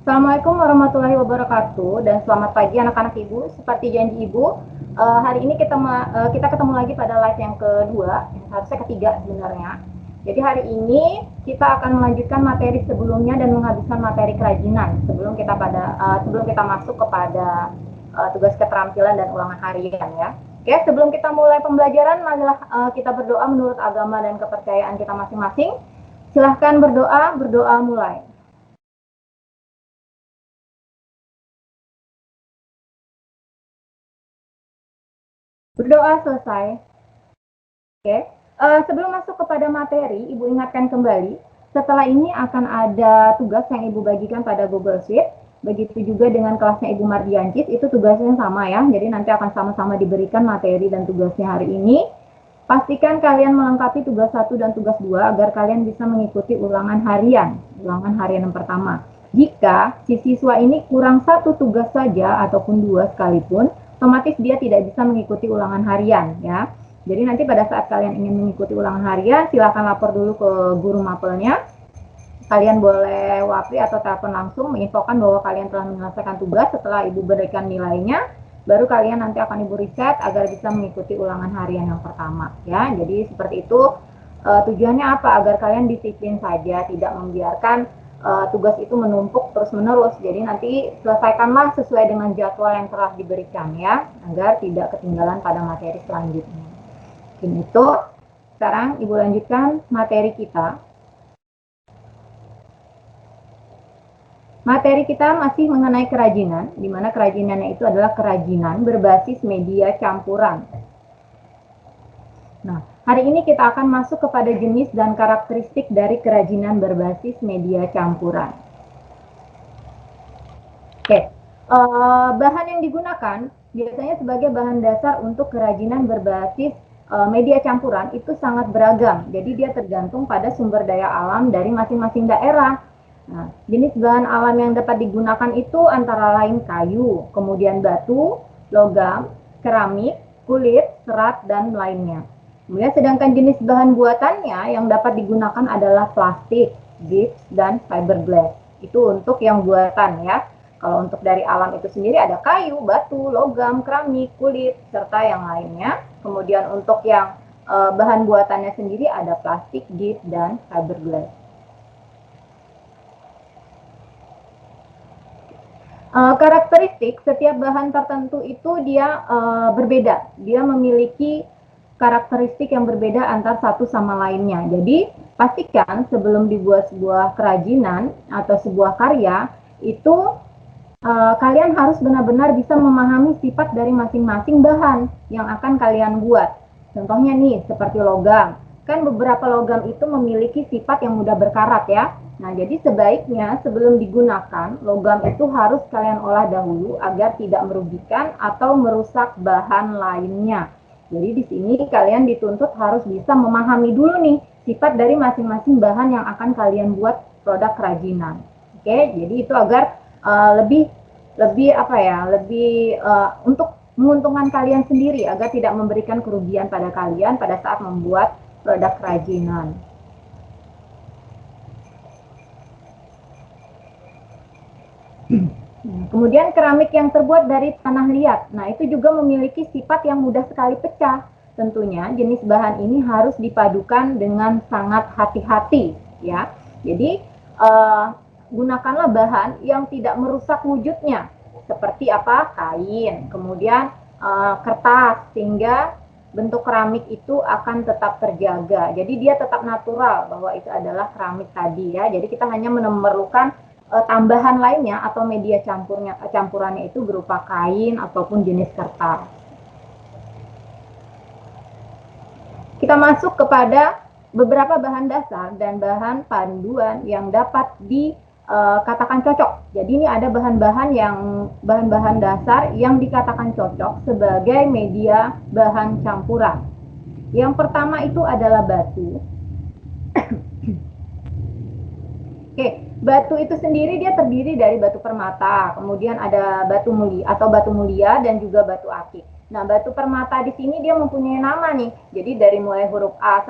Assalamualaikum warahmatullahi wabarakatuh dan selamat pagi anak-anak ibu. Seperti janji ibu, hari ini kita ketemu lagi pada live yang kedua, yang harusnya ketiga sebenarnya. Jadi hari ini kita akan melanjutkan materi sebelumnya dan menghabiskan materi kerajinan sebelum kita masuk kepada tugas keterampilan dan ulangan harian ya. Oke, sebelum kita mulai pembelajaran, marilah kita berdoa menurut agama dan kepercayaan kita masing-masing. Silahkan berdoa mulai. Berdoa selesai. Oke, sebelum masuk kepada materi, Ibu ingatkan kembali, setelah ini akan ada tugas yang Ibu bagikan pada Google Sheet. Begitu juga dengan kelasnya Ibu Mardiancis, itu tugasnya sama ya. Jadi nanti akan sama-sama diberikan materi dan tugasnya hari ini. Pastikan kalian melengkapi tugas 1 dan tugas 2 agar kalian bisa mengikuti ulangan harian yang pertama. Jika si siswa ini kurang satu tugas saja ataupun 2 sekalipun, otomatis dia tidak bisa mengikuti ulangan harian ya. Jadi nanti pada saat kalian ingin mengikuti ulangan harian, silakan lapor dulu ke guru mapelnya. Kalian boleh wapri atau telepon langsung menginfokan bahwa kalian telah menyelesaikan tugas. Setelah Ibu berikan nilainya, baru kalian nanti akan Ibu riset agar bisa mengikuti ulangan harian yang pertama ya. Jadi seperti itu. Tujuannya apa? Agar kalian disiplin saja, tidak membiarkan tugas itu menumpuk terus-menerus. Jadi nanti selesaikanlah sesuai dengan jadwal yang telah diberikan ya, agar tidak ketinggalan pada materi selanjutnya. Itu sekarang Ibu lanjutkan materi kita. Materi kita masih mengenai kerajinan, di mana kerajinannya itu adalah kerajinan berbasis media campuran. Nah, hari ini kita akan masuk kepada jenis dan karakteristik dari kerajinan berbasis media campuran. Oke, bahan yang digunakan biasanya sebagai bahan dasar untuk kerajinan berbasis media campuran itu sangat beragam. Jadi dia tergantung pada sumber daya alam dari masing-masing daerah. Nah, jenis bahan alam yang dapat digunakan itu antara lain kayu, kemudian batu, logam, keramik, kulit, serat, dan lainnya. Kemudian sedangkan jenis bahan buatannya yang dapat digunakan adalah plastik, gips, dan fiberglass. Itu untuk yang buatan ya. Kalau untuk dari alam itu sendiri ada kayu, batu, logam, keramik, kulit, serta yang lainnya. Kemudian untuk yang bahan buatannya sendiri ada plastik, gips, dan fiberglass. Karakteristik setiap bahan tertentu itu dia berbeda. Dia memiliki karakteristik yang berbeda antar satu sama lainnya. Jadi pastikan sebelum dibuat sebuah kerajinan atau sebuah karya itu kalian harus benar-benar bisa memahami sifat dari masing-masing bahan yang akan kalian buat. Contohnya nih seperti logam. Kan beberapa logam itu memiliki sifat yang mudah berkarat ya. Nah, jadi sebaiknya sebelum digunakan, logam itu harus kalian olah dahulu agar tidak merugikan atau merusak bahan lainnya. Jadi di sini kalian dituntut harus bisa memahami dulu nih sifat dari masing-masing bahan yang akan kalian buat produk kerajinan. Oke, jadi itu agar lebih untuk menguntungkan kalian sendiri agar tidak memberikan kerugian pada kalian pada saat membuat produk kerajinan. Kemudian keramik yang terbuat dari tanah liat. Nah, itu juga memiliki sifat yang mudah sekali pecah. Tentunya jenis bahan ini harus dipadukan dengan sangat hati-hati ya. Jadi gunakanlah bahan yang tidak merusak wujudnya. Seperti apa? Kain, kemudian kertas, sehingga bentuk keramik itu akan tetap terjaga. Jadi dia tetap natural bahwa itu adalah keramik tadi ya. Jadi kita hanya memerlukan tambahan lainnya atau media campurannya itu berupa kain ataupun jenis kertas. Kita masuk kepada beberapa bahan dasar dan bahan panduan yang dapat dikatakan cocok. Jadi ini ada bahan-bahan dasar yang dikatakan cocok sebagai media bahan campuran. Yang pertama itu adalah batu. Oke, batu itu sendiri dia terdiri dari batu permata, kemudian ada batu mulia dan juga batu akik. Nah, batu permata di sini dia mempunyai nama nih. Jadi dari mulai huruf A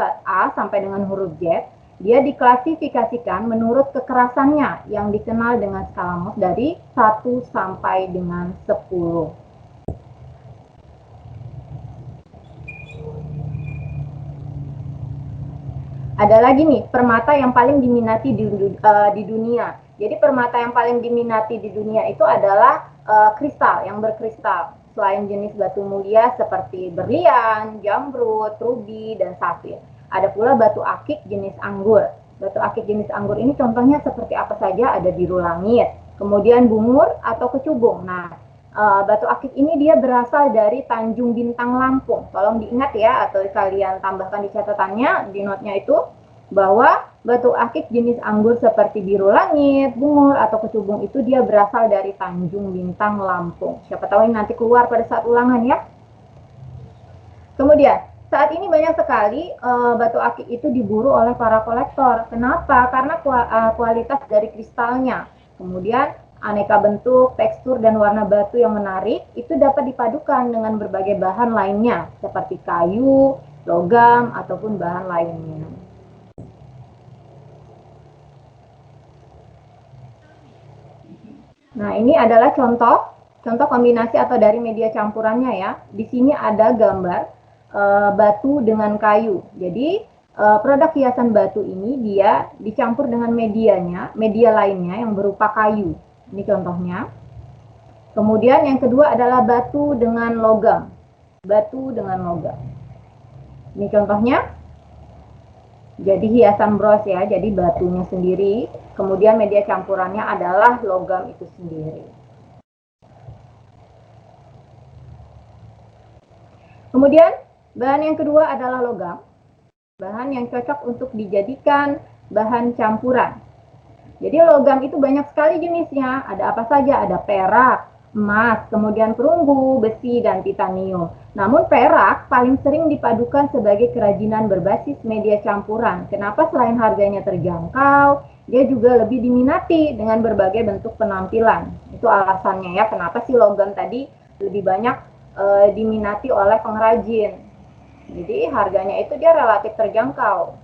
sampai dengan huruf Z, Dia diklasifikasikan menurut kekerasannya yang dikenal dengan skala Mohs dari 1 sampai dengan 10. Ada lagi nih, permata yang paling diminati di dunia. Jadi permata yang paling diminati di dunia itu adalah kristal, yang berkristal. Selain jenis batu mulia seperti berlian, jamrud, rubi, dan safir. Ada pula batu akik jenis anggur. Batu akik jenis anggur ini contohnya seperti apa saja? Ada biru langit, kemudian bungur atau kecubung. Nah, batu akik ini dia berasal dari Tanjung Bintang, Lampung. Tolong diingat ya, atau kalian tambahkan di catatannya, di note-nya itu, bahwa batu akik jenis anggur seperti biru langit, bungur, atau kecubung itu dia berasal dari Tanjung Bintang, Lampung. Siapa tahu ini nanti keluar pada saat ulangan ya. Kemudian, saat ini banyak sekali batu akik itu diburu oleh para kolektor. Kenapa? Karena kualitas dari kristalnya. Kemudian, aneka bentuk, tekstur, dan warna batu yang menarik itu dapat dipadukan dengan berbagai bahan lainnya, seperti kayu, logam, ataupun bahan lainnya. Nah, ini adalah contoh kombinasi atau dari media campurannya ya. Di sini ada gambar batu dengan kayu. Jadi produk hiasan batu ini dia dicampur dengan media lainnya yang berupa kayu. Ini contohnya. Kemudian yang kedua adalah batu dengan logam. Batu dengan logam. Ini contohnya. Jadi hiasan bros ya, jadi batunya sendiri, kemudian media campurannya adalah logam itu sendiri. Kemudian bahan yang kedua adalah logam, bahan yang cocok untuk dijadikan bahan campuran. Jadi logam itu banyak sekali jenisnya, ada apa saja, ada perak, emas, kemudian perunggu, besi, dan titanium. Namun perak paling sering dipadukan sebagai kerajinan berbasis media campuran. Kenapa? Selain harganya terjangkau, dia juga lebih diminati dengan berbagai bentuk penampilan. Itu alasannya ya, kenapa sih logam tadi lebih banyak diminati oleh pengrajin. Jadi harganya itu dia relatif terjangkau.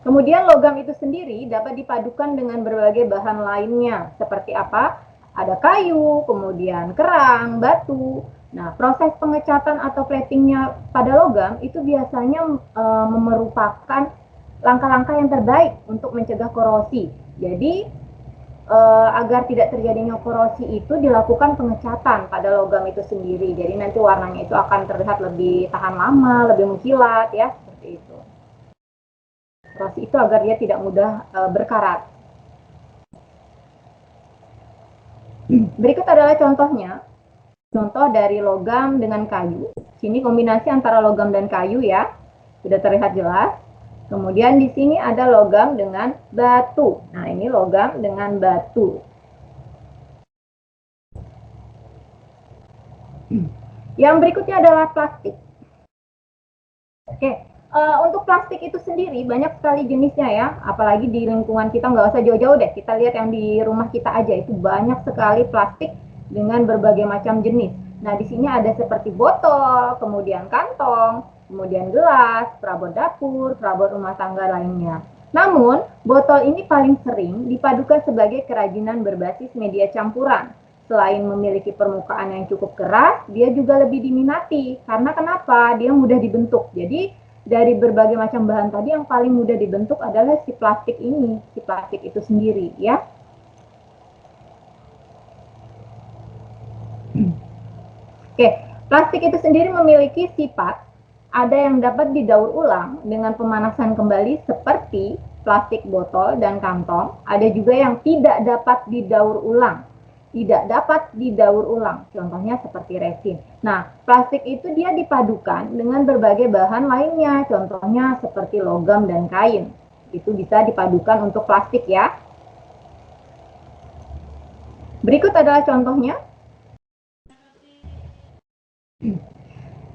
Kemudian logam itu sendiri dapat dipadukan dengan berbagai bahan lainnya. Seperti apa? Ada kayu, kemudian kerang, batu. Nah, proses pengecatan atau platingnya pada logam itu biasanya merupakan langkah-langkah yang terbaik untuk mencegah korosi. Jadi, agar tidak terjadinya korosi itu dilakukan pengecatan pada logam itu sendiri. Jadi nanti warnanya itu akan terlihat lebih tahan lama, lebih mengkilat ya, seperti itu. Korosi itu agar dia tidak mudah berkarat. Berikut adalah contohnya. Contoh dari logam dengan kayu. Sini kombinasi antara logam dan kayu ya. Sudah terlihat jelas. Kemudian di sini ada logam dengan batu. Nah, ini logam dengan batu. Yang berikutnya adalah plastik. Oke. Untuk plastik itu sendiri banyak sekali jenisnya ya, apalagi di lingkungan kita, nggak usah jauh-jauh deh, kita lihat yang di rumah kita aja itu banyak sekali plastik dengan berbagai macam jenis. Nah, di sini ada seperti botol, kemudian kantong, kemudian gelas, perabot dapur, perabot rumah tangga lainnya. Namun, botol ini paling sering dipadukan sebagai kerajinan berbasis media campuran. Selain memiliki permukaan yang cukup keras, dia juga lebih diminati. Karena kenapa? Dia mudah dibentuk. Jadi, dari berbagai macam bahan tadi yang paling mudah dibentuk adalah si plastik ini, si plastik itu sendiri ya. Oke, plastik itu sendiri memiliki sifat ada yang dapat didaur ulang dengan pemanasan kembali seperti plastik botol dan kantong, ada juga yang tidak dapat didaur ulang. Tidak dapat didaur ulang, contohnya seperti resin. Nah, plastik itu dia dipadukan dengan berbagai bahan lainnya, contohnya seperti logam dan kain. Itu bisa dipadukan untuk plastik ya. Berikut adalah contohnya.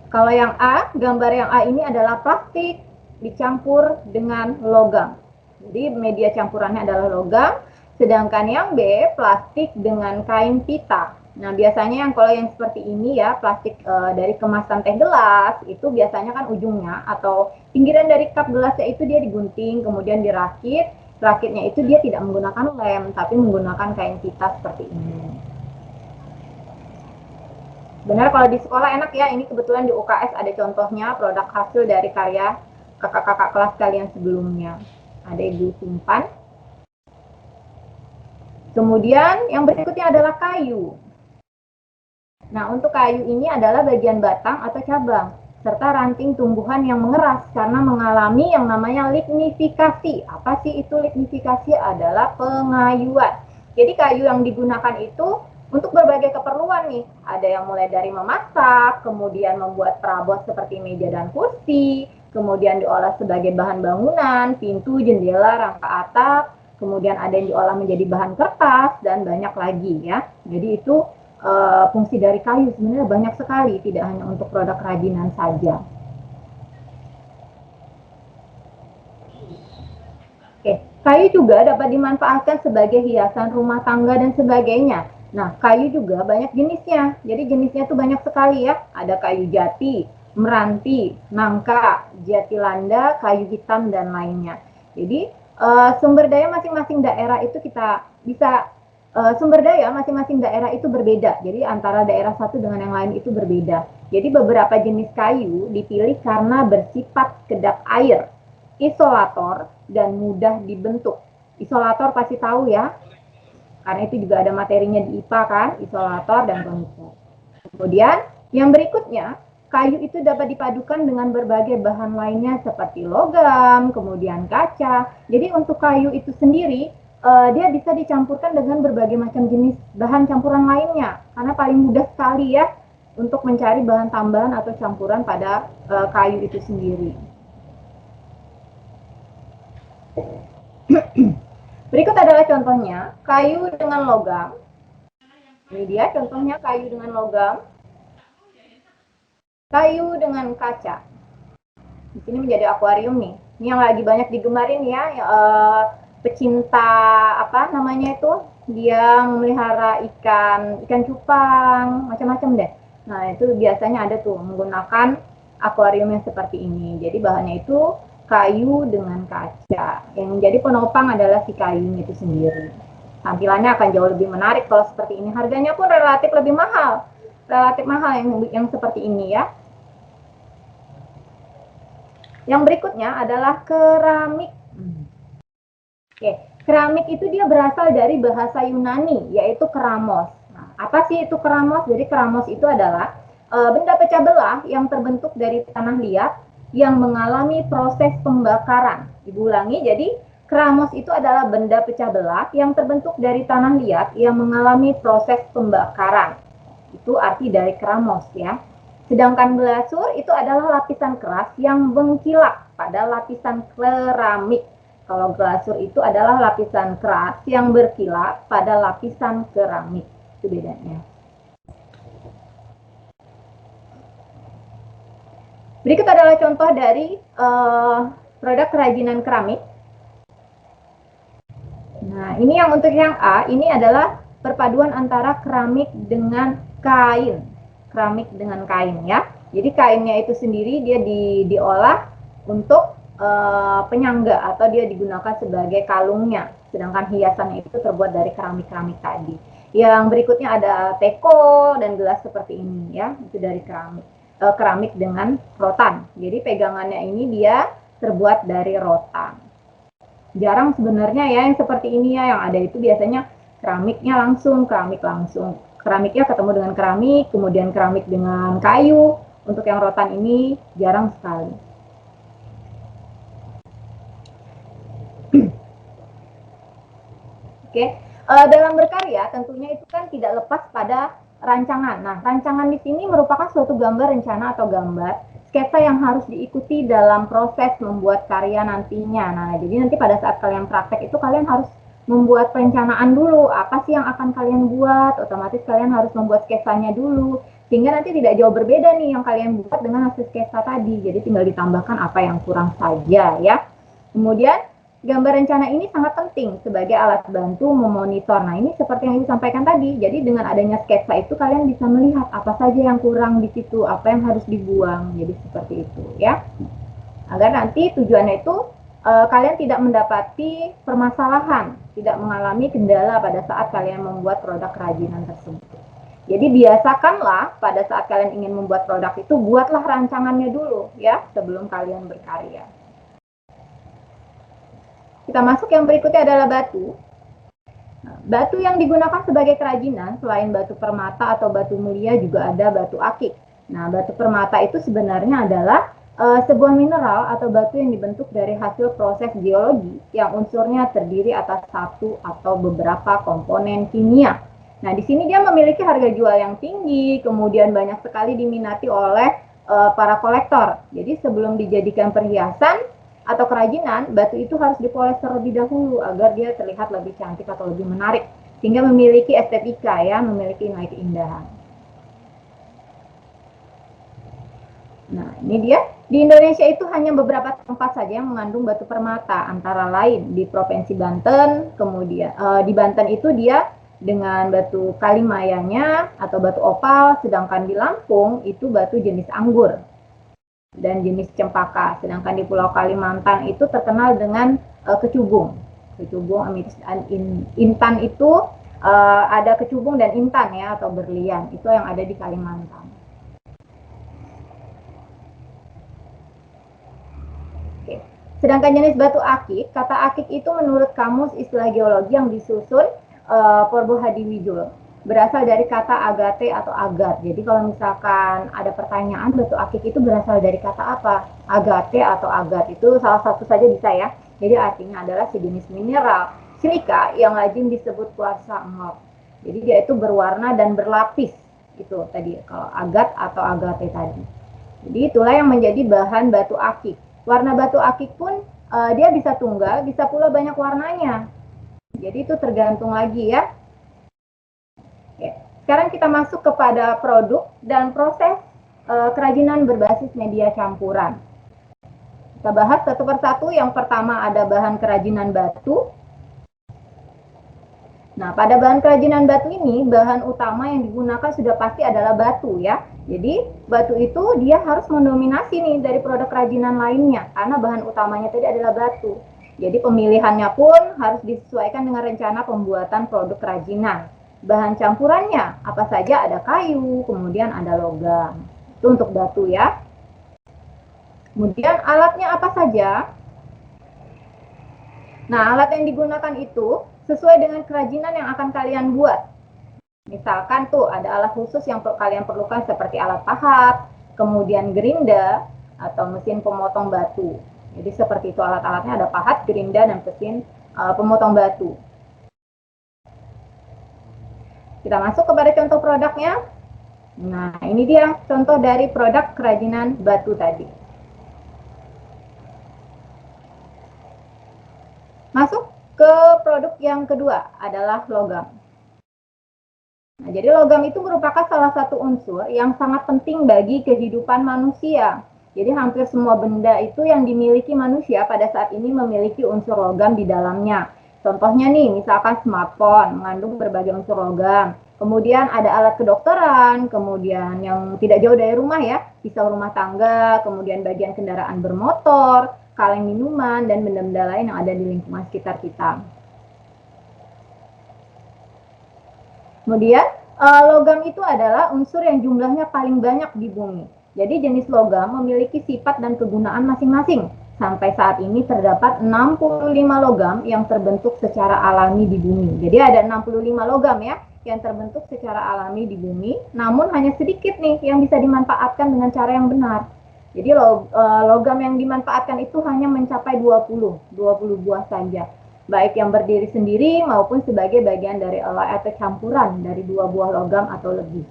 Kalau yang A, gambar yang A ini adalah plastik dicampur dengan logam. Jadi media campurannya adalah logam. Sedangkan yang B, plastik dengan kain pita. Nah, biasanya yang kalau yang seperti ini ya, plastik dari kemasan teh gelas, itu biasanya kan ujungnya atau pinggiran dari cup gelasnya itu dia digunting, kemudian dirakit. Rakitnya itu dia tidak menggunakan lem, tapi menggunakan kain pita seperti ini. Benar kalau di sekolah enak ya, ini kebetulan di UKS ada contohnya produk hasil dari karya kakak-kakak kelas kalian sebelumnya. Ada ibu simpan. Kemudian yang berikutnya adalah kayu. Nah, untuk kayu ini adalah bagian batang atau cabang, serta ranting tumbuhan yang mengeras karena mengalami yang namanya lignifikasi. Apa sih itu lignifikasi? Adalah pengayuan. Jadi kayu yang digunakan itu untuk berbagai keperluan nih. Ada yang mulai dari memasak, kemudian membuat perabot seperti meja dan kursi, kemudian diolah sebagai bahan bangunan, pintu, jendela, rangka atap, kemudian ada yang diolah menjadi bahan kertas, dan banyak lagi ya. Jadi itu fungsi dari kayu sebenarnya banyak sekali, tidak hanya untuk produk kerajinan saja. Oke, kayu juga dapat dimanfaatkan sebagai hiasan rumah tangga dan sebagainya. Nah, kayu juga banyak jenisnya. Jadi jenisnya tuh banyak sekali ya. Ada kayu jati, meranti, nangka, jati landa, kayu hitam, dan lainnya. Jadi sumber daya masing-masing daerah itu kita bisa sumber daya masing-masing daerah itu berbeda. Jadi antara daerah satu dengan yang lain itu berbeda. Jadi beberapa jenis kayu dipilih karena bersifat kedap air, isolator, dan mudah dibentuk. Isolator pasti tahu ya, karena itu juga ada materinya di IPA kan, isolator dan konduktor. Kemudian yang berikutnya, kayu itu dapat dipadukan dengan berbagai bahan lainnya seperti logam, kemudian kaca. Jadi untuk kayu itu sendiri, dia bisa dicampurkan dengan berbagai macam jenis bahan campuran lainnya. Karena paling mudah sekali ya untuk mencari bahan tambahan atau campuran pada kayu itu sendiri. Berikut adalah contohnya, kayu dengan logam. Ini dia contohnya kayu dengan logam. Kayu dengan kaca. Di sini menjadi akuarium nih. Ini yang lagi banyak digemarin ya, pecinta apa namanya itu, dia memelihara ikan cupang, macam-macam deh. Nah, itu biasanya ada tuh menggunakan akuarium yang seperti ini. Jadi bahannya itu kayu dengan kaca. Yang menjadi penopang adalah si kayunya itu sendiri. Tampilannya akan jauh lebih menarik kalau seperti ini. Harganya pun relatif lebih mahal. Relatif mahal yang seperti ini ya. Yang berikutnya adalah keramik. Oke, keramik itu dia berasal dari bahasa Yunani, yaitu keramos. Nah, apa sih itu keramos? Jadi keramos itu adalah benda pecah belah yang terbentuk dari tanah liat yang mengalami proses pembakaran. Ibu ulangi, jadi keramos itu adalah benda pecah belah yang terbentuk dari tanah liat yang mengalami proses pembakaran. Itu arti dari keramos ya. Sedangkan glasur itu adalah lapisan keras yang mengkilap pada lapisan keramik. Kalau glasur itu adalah lapisan keras yang berkilap pada lapisan keramik. Itu bedanya. Berikut adalah contoh dari produk kerajinan keramik. Nah, ini yang untuk yang A, ini adalah perpaduan antara keramik dengan kain. Keramik dengan kain ya. Jadi kainnya itu sendiri dia diolah untuk penyangga atau dia digunakan sebagai kalungnya. Sedangkan hiasannya itu terbuat dari keramik-keramik tadi. Yang berikutnya ada teko dan gelas seperti ini ya, itu dari keramik dengan rotan. Jadi pegangannya ini dia terbuat dari rotan. Jarang sebenarnya ya yang seperti ini ya, yang ada itu biasanya keramiknya langsung, keramik langsung. Keramiknya ketemu dengan keramik, kemudian keramik dengan kayu. Untuk yang rotan ini jarang sekali. Oke, dalam berkarya tentunya itu kan tidak lepas pada rancangan. Nah, rancangan di sini merupakan suatu gambar rencana atau gambar sketsa yang harus diikuti dalam proses membuat karya nantinya. Nah, jadi nanti pada saat kalian praktek itu kalian harus membuat perencanaan dulu, apa sih yang akan kalian buat, otomatis kalian harus membuat sketsanya dulu, sehingga nanti tidak jauh berbeda nih yang kalian buat dengan hasil sketsa tadi, jadi tinggal ditambahkan apa yang kurang saja ya. Kemudian gambar rencana ini sangat penting sebagai alat bantu memonitor. Nah, ini seperti yang disampaikan tadi. Jadi dengan adanya sketsa itu kalian bisa melihat apa saja yang kurang di situ, apa yang harus dibuang. Jadi seperti itu ya. Agar nanti tujuannya itu kalian tidak mendapati permasalahan, tidak mengalami kendala pada saat kalian membuat produk kerajinan tersebut. Jadi biasakanlah pada saat kalian ingin membuat produk itu, buatlah rancangannya dulu ya sebelum kalian berkarya. Kita masuk yang berikutnya adalah batu. Nah, batu yang digunakan sebagai kerajinan selain batu permata atau batu mulia juga ada batu akik. Nah, batu permata itu sebenarnya adalah sebuah mineral atau batu yang dibentuk dari hasil proses geologi yang unsurnya terdiri atas satu atau beberapa komponen kimia. Nah, di sini dia memiliki harga jual yang tinggi, kemudian banyak sekali diminati oleh para kolektor. Jadi sebelum dijadikan perhiasan atau kerajinan, batu itu harus dipoles terlebih dahulu agar dia terlihat lebih cantik atau lebih menarik, sehingga memiliki estetika ya, memiliki nilai keindahan. Nah, ini dia. Di Indonesia itu hanya beberapa tempat saja yang mengandung batu permata, antara lain di Provinsi Banten, kemudian di Banten itu dia dengan batu kalimayanya atau batu opal, sedangkan di Lampung itu batu jenis anggur dan jenis cempaka. Sedangkan di Pulau Kalimantan itu terkenal dengan kecubung. Kecubung, ametis, intan itu ada kecubung dan intan ya, atau berlian. Itu yang ada di Kalimantan. Oke. Sedangkan jenis batu akik, kata akik itu menurut kamus istilah geologi yang disusun Porbo Hadiwijul, berasal dari kata agate atau agat. Jadi kalau misalkan ada pertanyaan batu akik itu berasal dari kata apa? Agate atau agat, itu salah satu saja bisa ya. Jadi artinya adalah sejenis mineral silika yang lazim disebut kuarsa engok. Jadi dia itu berwarna dan berlapis. Itu tadi kalau agat atau agate tadi. Jadi itulah yang menjadi bahan batu akik. Warna batu akik pun dia bisa tunggal, bisa pula banyak warnanya. Jadi itu tergantung lagi ya. Oke. Sekarang kita masuk kepada produk dan proses kerajinan berbasis media campuran. Kita bahas satu persatu. Yang pertama ada bahan kerajinan batu. Nah, pada bahan kerajinan batu ini, bahan utama yang digunakan sudah pasti adalah batu ya. Jadi, batu itu dia harus mendominasi nih dari produk kerajinan lainnya, karena bahan utamanya tadi adalah batu. Jadi, pemilihannya pun harus disesuaikan dengan rencana pembuatan produk kerajinan. Bahan campurannya, apa saja ada kayu, kemudian ada logam. Itu untuk batu ya. Kemudian alatnya apa saja? Nah, alat yang digunakan itu sesuai dengan kerajinan yang akan kalian buat. Misalkan tuh ada alat khusus yang kalian perlukan seperti alat pahat, kemudian gerinda, atau mesin pemotong batu. Jadi seperti itu alat-alatnya, ada pahat, gerinda, dan mesin pemotong batu. Kita masuk kepada contoh produknya. Nah, ini dia contoh dari produk kerajinan batu tadi. Masuk ke produk yang kedua adalah logam. Nah, jadi logam itu merupakan salah satu unsur yang sangat penting bagi kehidupan manusia. Jadi hampir semua benda itu yang dimiliki manusia pada saat ini memiliki unsur logam di dalamnya. Contohnya nih, misalkan smartphone mengandung berbagai unsur logam. Kemudian ada alat kedokteran, kemudian yang tidak jauh dari rumah ya, pisau rumah tangga, kemudian bagian kendaraan bermotor, kaleng minuman, dan benda-benda lain yang ada di lingkungan sekitar kita. Kemudian, logam itu adalah unsur yang jumlahnya paling banyak di bumi. Jadi jenis logam memiliki sifat dan kegunaan masing-masing. Sampai saat ini terdapat 65 logam yang terbentuk secara alami di bumi. Jadi ada 65 logam ya yang terbentuk secara alami di bumi, namun hanya sedikit nih yang bisa dimanfaatkan dengan cara yang benar. Jadi logam yang dimanfaatkan itu hanya mencapai 20 buah saja. Baik yang berdiri sendiri maupun sebagai bagian dari alloy atau campuran dari 2 buah logam atau lebih.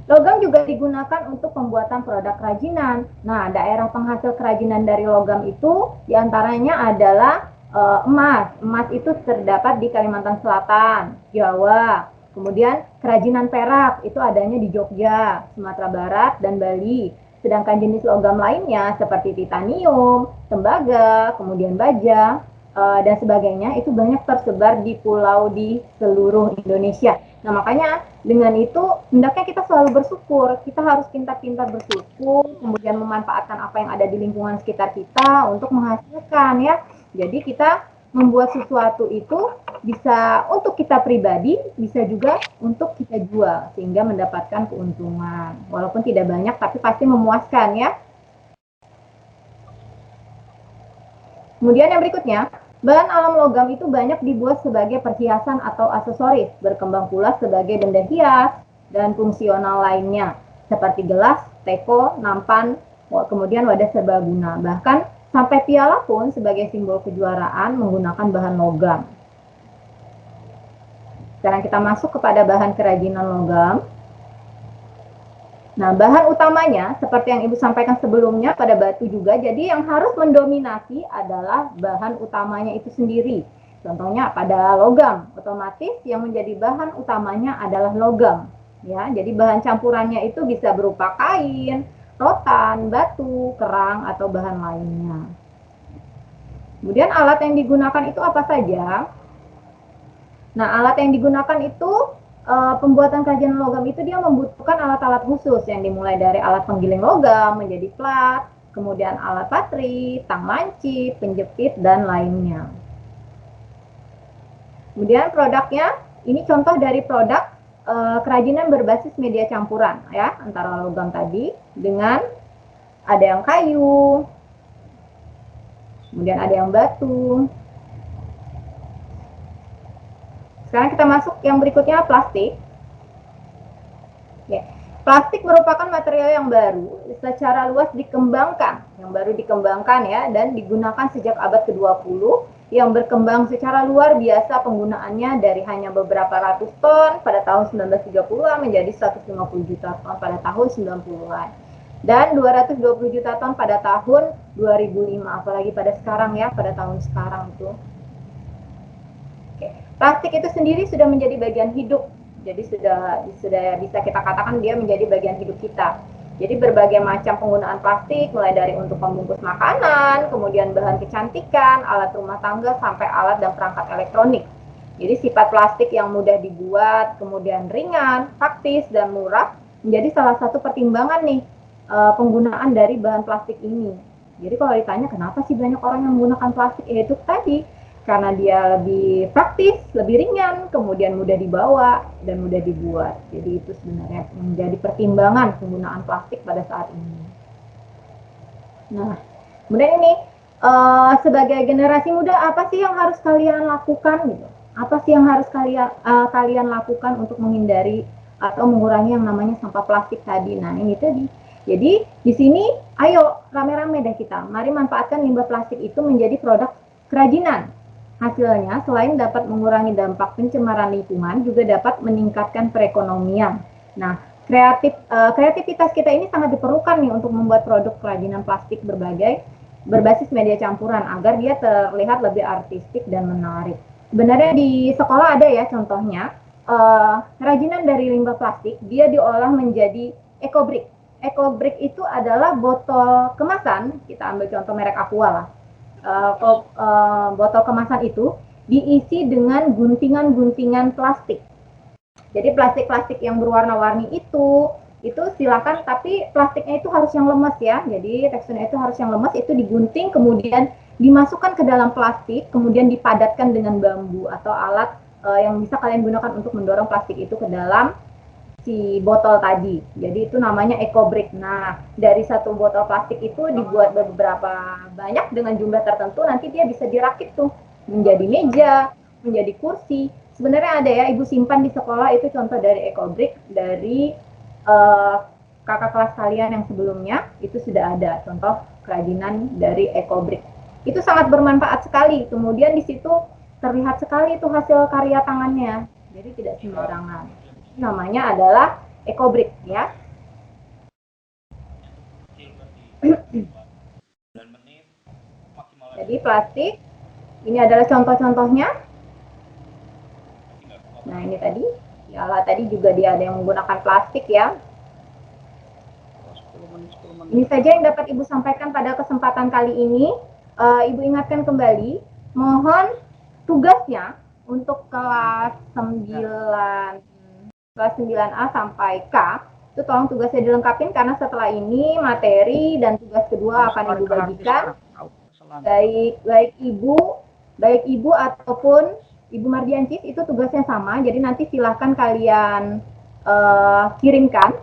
Logam juga digunakan untuk pembuatan produk kerajinan. Nah, daerah penghasil kerajinan dari logam itu diantaranya adalah emas. Emas itu terdapat di Kalimantan Selatan, Jawa. Kemudian kerajinan perak itu adanya di Jogja, Sumatera Barat, dan Bali. Sedangkan jenis logam lainnya seperti titanium, tembaga, kemudian baja, dan sebagainya itu banyak tersebar di pulau di seluruh Indonesia. Nah, makanya dengan itu hendaknya kita selalu bersyukur. Kita harus pintar-pintar bersyukur, kemudian memanfaatkan apa yang ada di lingkungan sekitar kita untuk menghasilkan ya. Jadi kita membuat sesuatu itu bisa untuk kita pribadi, bisa juga untuk kita jual sehingga mendapatkan keuntungan. Walaupun tidak banyak tapi pasti memuaskan ya. Kemudian yang berikutnya, bahan alam logam itu banyak dibuat sebagai perhiasan atau aksesoris, berkembang pula sebagai benda hias dan fungsional lainnya, seperti gelas, teko, nampan, kemudian wadah serbaguna. Bahkan sampai piala pun sebagai simbol kejuaraan menggunakan bahan logam. Sekarang kita masuk kepada bahan kerajinan logam. Nah, bahan utamanya seperti yang Ibu sampaikan sebelumnya pada batu juga, jadi yang harus mendominasi adalah bahan utamanya itu sendiri. Contohnya pada logam, otomatis yang menjadi bahan utamanya adalah logam. Ya, jadi bahan campurannya itu bisa berupa kain, rotan, batu, kerang, atau bahan lainnya. Kemudian alat yang digunakan itu apa saja? Nah, alat yang digunakan itu pembuatan kerajinan logam itu dia membutuhkan alat-alat khusus yang dimulai dari alat penggiling logam menjadi plat, kemudian alat patri, tang lancip, penjepit, dan lainnya. Kemudian produknya, ini contoh dari produk kerajinan berbasis media campuran ya, antara logam tadi dengan ada yang kayu, kemudian ada yang batu. Sekarang kita masuk yang berikutnya, plastik. Ya, plastik merupakan material yang baru secara luas dikembangkan, ya, dan digunakan sejak abad ke-20 yang berkembang secara luar biasa penggunaannya dari hanya beberapa ratus ton pada tahun 1930-an menjadi 150 juta ton pada tahun 90-an. Dan 220 juta ton pada tahun 2005, apalagi pada sekarang ya, pada tahun sekarang itu. Plastik itu sendiri sudah menjadi bagian hidup, jadi sudah bisa kita katakan dia menjadi bagian hidup kita. Jadi berbagai macam penggunaan plastik, mulai dari untuk membungkus makanan, kemudian bahan kecantikan, alat rumah tangga, sampai alat dan perangkat elektronik. Jadi sifat plastik yang mudah dibuat, kemudian ringan, praktis, dan murah, menjadi salah satu pertimbangan nih penggunaan dari bahan plastik ini. Jadi kalau ditanya kenapa sih banyak orang yang menggunakan plastik, itu tadi karena dia lebih praktis, lebih ringan, kemudian mudah dibawa dan mudah dibuat. Jadi itu sebenarnya menjadi pertimbangan penggunaan plastik pada saat ini. Nah, kemudian ini sebagai generasi muda, apa sih yang harus kalian lakukan gitu? Apa sih yang harus kalian lakukan untuk menghindari atau mengurangi yang namanya sampah plastik tadi? Nah, ini tadi. Jadi di sini ayo rame-rame deh kita. Mari manfaatkan limbah plastik itu menjadi produk kerajinan. Hasilnya, selain dapat mengurangi dampak pencemaran lingkungan, juga dapat meningkatkan perekonomian. Nah, kreativitas kita ini sangat diperlukan nih untuk membuat produk kerajinan plastik berbasis media campuran agar dia terlihat lebih artistik dan menarik. Sebenarnya di sekolah ada ya contohnya, kerajinan dari limbah plastik, dia diolah menjadi EcoBrick. EcoBrick itu adalah botol kemasan, kita ambil contoh merek Aqua lah. Botol kemasan itu diisi dengan guntingan-guntingan plastik. Jadi plastik-plastik yang berwarna-warni itu silakan, tapi plastiknya itu harus yang lemes ya. Jadi teksturnya itu harus yang lemes, itu digunting kemudian dimasukkan ke dalam plastik, kemudian dipadatkan dengan bambu atau alat yang bisa kalian gunakan untuk mendorong plastik itu ke dalam si botol tadi. Jadi itu namanya EcoBrick. Nah, dari satu botol plastik itu dibuat beberapa banyak dengan jumlah tertentu, nanti dia bisa dirakit tuh menjadi meja, menjadi kursi. Sebenarnya ada ya, Ibu simpan di sekolah itu contoh dari EcoBrick, dari kakak kelas kalian yang sebelumnya itu sudah ada contoh kerajinan dari EcoBrick. Itu sangat bermanfaat sekali. Kemudian di situ terlihat sekali itu hasil karya tangannya. Jadi tidak sembarangan. Namanya adalah EcoBrick ya. Jadi plastik ini adalah contoh-contohnya. Nah, ini tadi piala tadi juga dia ada yang menggunakan plastik ya. Ini saja yang dapat Ibu sampaikan pada kesempatan kali ini. Ibu ingatkan kembali, mohon tugasnya untuk kelas 9A sampai K, itu tolong tugasnya dilengkapin karena setelah ini materi dan tugas kedua akan Ibu bagikan. Baik Ibu ataupun Ibu Mardiancis itu tugasnya sama, jadi nanti silahkan kalian kirimkan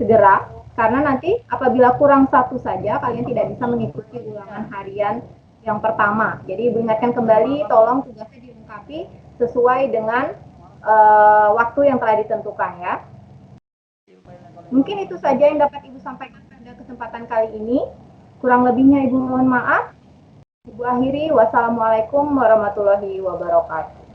segera, karena nanti apabila kurang satu saja kalian tidak bisa mengikuti ulangan harian yang pertama. Jadi Ibu ingatkan kembali, tolong tugasnya dilengkapi sesuai dengan waktu yang telah ditentukan ya. Mungkin itu saja yang dapat Ibu sampaikan pada kesempatan kali ini. Kurang lebihnya Ibu mohon maaf. Ibu akhiri, wassalamualaikum warahmatullahi wabarakatuh.